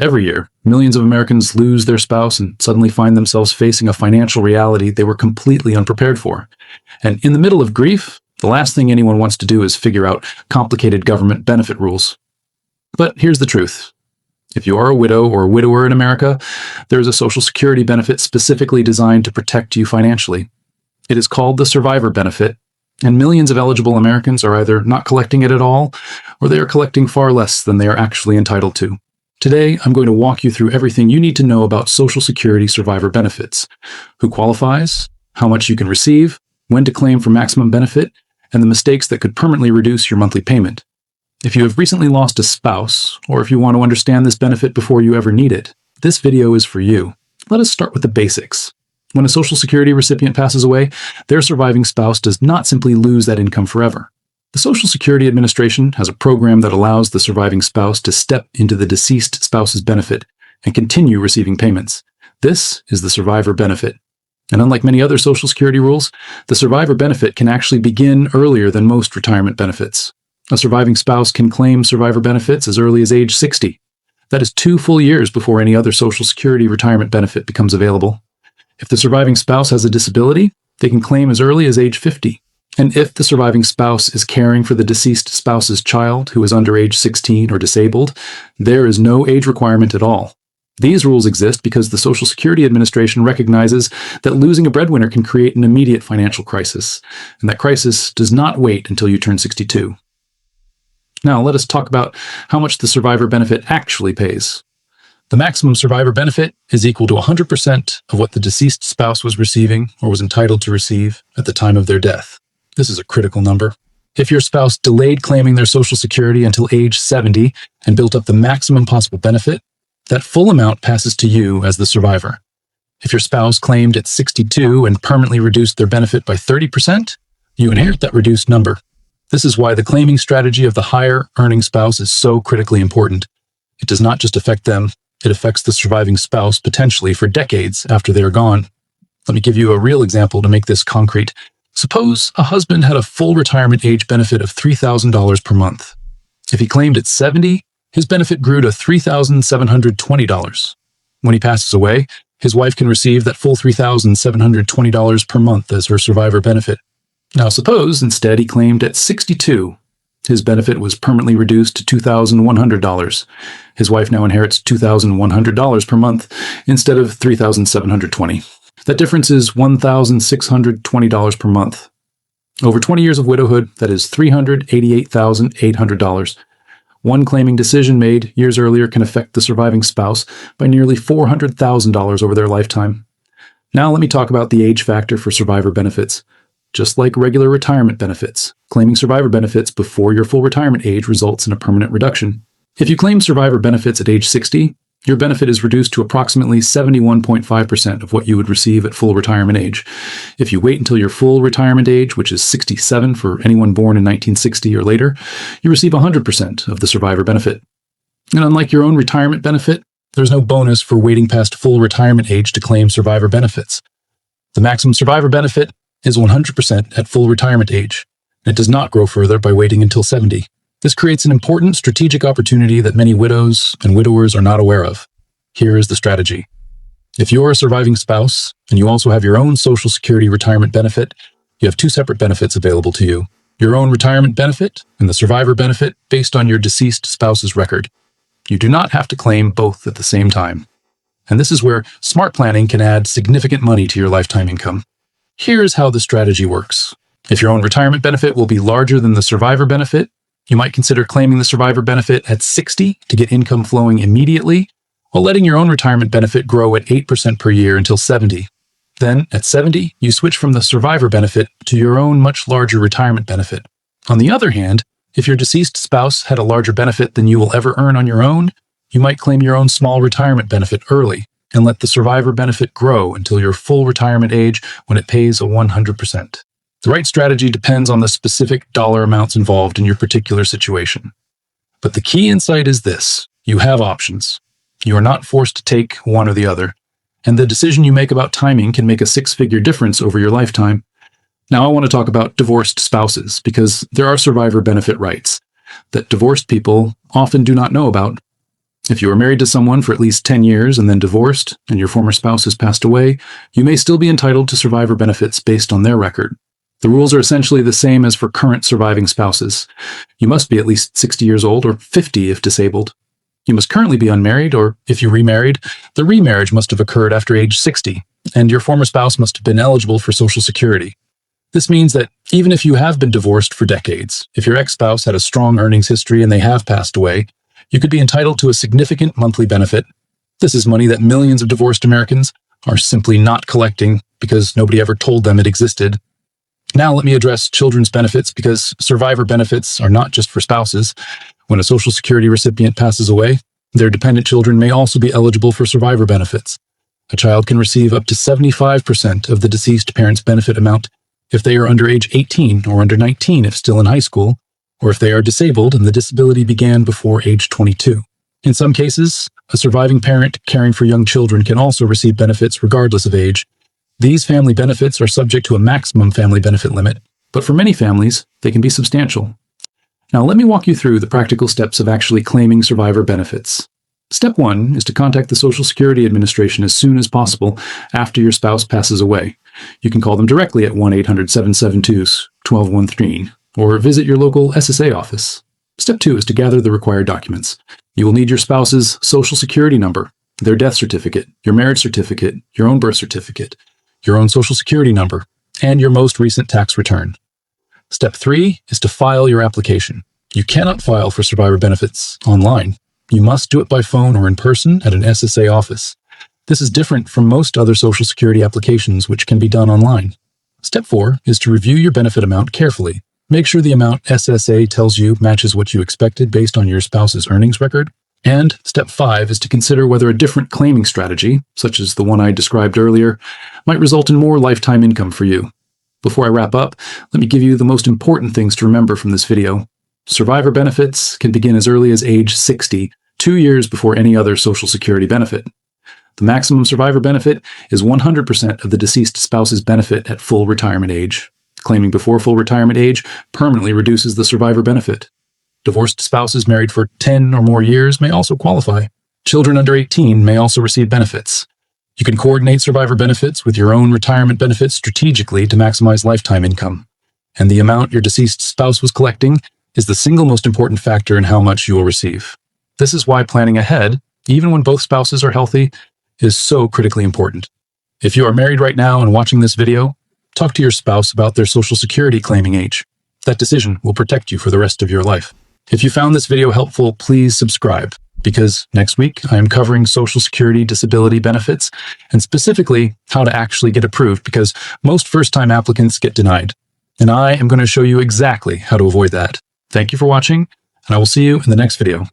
Every year, millions of Americans lose their spouse and suddenly find themselves facing a financial reality they were completely unprepared for. And in the middle of grief, the last thing anyone wants to do is figure out complicated government benefit rules. But here's the truth. If you are a widow or a widower in America, there is a Social Security benefit specifically designed to protect you financially. It is called the Survivor Benefit, and millions of eligible Americans are either not collecting it at all, or they are collecting far less than they are actually entitled to. Today, I'm going to walk you through everything you need to know about Social Security survivor benefits: who qualifies, how much you can receive, when to claim for maximum benefit, and the mistakes that could permanently reduce your monthly payment. If you have recently lost a spouse, or if you want to understand this benefit before you ever need it, this video is for you. Let us start with the basics. When a Social Security recipient passes away, their surviving spouse does not simply lose that income forever. The Social Security Administration has a program that allows the surviving spouse to step into the deceased spouse's benefit and continue receiving payments. This is the survivor benefit. And unlike many other Social Security rules, the survivor benefit can actually begin earlier than most retirement benefits. A surviving spouse can claim survivor benefits as early as age 60. That is 2 full years before any other Social Security retirement benefit becomes available. If the surviving spouse has a disability, they can claim as early as age 50. And if the surviving spouse is caring for the deceased spouse's child who is under age 16 or disabled, there is no age requirement at all. These rules exist because the Social Security Administration recognizes that losing a breadwinner can create an immediate financial crisis, and that crisis does not wait until you turn 62. Now, let us talk about how much the survivor benefit actually pays. The maximum survivor benefit is equal to 100% of what the deceased spouse was receiving or was entitled to receive at the time of their death. This is a critical number. If your spouse delayed claiming their Social Security until age 70 and built up the maximum possible benefit, that full amount passes to you as the survivor. If your spouse claimed at 62 and permanently reduced their benefit by 30%, you inherit that reduced number. This is why the claiming strategy of the higher earning spouse is so critically important. It does not just affect them, it affects the surviving spouse potentially for decades after they are gone. Let me give you a real example to make this concrete. Suppose a husband had a full retirement age benefit of $3,000 per month. If he claimed at 70, his benefit grew to $3,720. When he passes away, his wife can receive that full $3,720 per month as her survivor benefit. Now suppose instead he claimed at 62. His benefit was permanently reduced to $2,100. His wife now inherits $2,100 per month instead of $3,720. That difference is $1,620 per month. Over 20 years of widowhood, that is $388,800. One claiming decision made years earlier can affect the surviving spouse by nearly $400,000 over their lifetime. Now let me talk about the age factor for survivor benefits. Just like regular retirement benefits, claiming survivor benefits before your full retirement age results in a permanent reduction. If you claim survivor benefits at age 60, your benefit is reduced to approximately 71.5% of what you would receive at full retirement age. If you wait until your full retirement age, which is 67 for anyone born in 1960 or later, you receive 100% of the survivor benefit. And unlike your own retirement benefit, there's no bonus for waiting past full retirement age to claim survivor benefits. The maximum survivor benefit is 100% at full retirement age, and it does not grow further by waiting until 70. This creates an important strategic opportunity that many widows and widowers are not aware of. Here is the strategy. If you're a surviving spouse, and you also have your own Social Security retirement benefit, you have 2 separate benefits available to you: your own retirement benefit and the survivor benefit based on your deceased spouse's record. You do not have to claim both at the same time. And this is where smart planning can add significant money to your lifetime income. Here's how the strategy works. If your own retirement benefit will be larger than the survivor benefit, you might consider claiming the survivor benefit at 60 to get income flowing immediately, while letting your own retirement benefit grow at 8% per year until 70. Then, at 70, you switch from the survivor benefit to your own much larger retirement benefit. On the other hand, if your deceased spouse had a larger benefit than you will ever earn on your own, you might claim your own small retirement benefit early and let the survivor benefit grow until your full retirement age when it pays a 100%. The right strategy depends on the specific dollar amounts involved in your particular situation. But the key insight is this: you have options. You are not forced to take one or the other, and the decision you make about timing can make a 6-figure difference over your lifetime. Now I want to talk about divorced spouses, because there are survivor benefit rights that divorced people often do not know about. If you are married to someone for at least 10 years and then divorced, and your former spouse has passed away, you may still be entitled to survivor benefits based on their record. The rules are essentially the same as for current surviving spouses. You must be at least 60 years old or 50 if disabled. You must currently be unmarried, or if you remarried, the remarriage must have occurred after age 60, and your former spouse must have been eligible for Social Security. This means that even if you have been divorced for decades, if your ex-spouse had a strong earnings history and they have passed away, you could be entitled to a significant monthly benefit. This is money that millions of divorced Americans are simply not collecting because nobody ever told them it existed. Now let me address children's benefits, because survivor benefits are not just for spouses. When a Social Security recipient passes away, their dependent children may also be eligible for survivor benefits. A child can receive up to 75% of the deceased parent's benefit amount if they are under age 18 or under 19 if still in high school, or if they are disabled and the disability began before age 22. In some cases, a surviving parent caring for young children can also receive benefits regardless of age. These family benefits are subject to a maximum family benefit limit, but for many families, they can be substantial. Now let me walk you through the practical steps of actually claiming survivor benefits. Step 1 is to contact the Social Security Administration as soon as possible after your spouse passes away. You can call them directly at 1-800-772-1213 or visit your local SSA office. Step 2 is to gather the required documents. You will need your spouse's Social Security number, their death certificate, your marriage certificate, your own birth certificate, your own Social Security number, and your most recent tax return. Step 3 is to file your application. You cannot file for survivor benefits online. You must do it by phone or in person at an SSA office. This is different from most other Social Security applications, which can be done online. Step 4 is to review your benefit amount carefully. Make sure the amount SSA tells you matches what you expected based on your spouse's earnings record. And step 5 is to consider whether a different claiming strategy, such as the one I described earlier, might result in more lifetime income for you. Before I wrap up, let me give you the most important things to remember from this video. Survivor benefits can begin as early as age 60, 2 years before any other Social Security benefit. The maximum survivor benefit is 100% of the deceased spouse's benefit at full retirement age. Claiming before full retirement age permanently reduces the survivor benefit. Divorced spouses married for 10 or more years may also qualify. Children under 18 may also receive benefits. You can coordinate survivor benefits with your own retirement benefits strategically to maximize lifetime income. And the amount your deceased spouse was collecting is the single most important factor in how much you will receive. This is why planning ahead, even when both spouses are healthy, is so critically important. If you are married right now and watching this video, talk to your spouse about their Social Security claiming age. That decision will protect you for the rest of your life. If you found this video helpful, please subscribe, because next week I am covering Social Security disability benefits and specifically how to actually get approved, because most first-time applicants get denied. And I am going to show you exactly how to avoid that. Thank you for watching, and I will see you in the next video.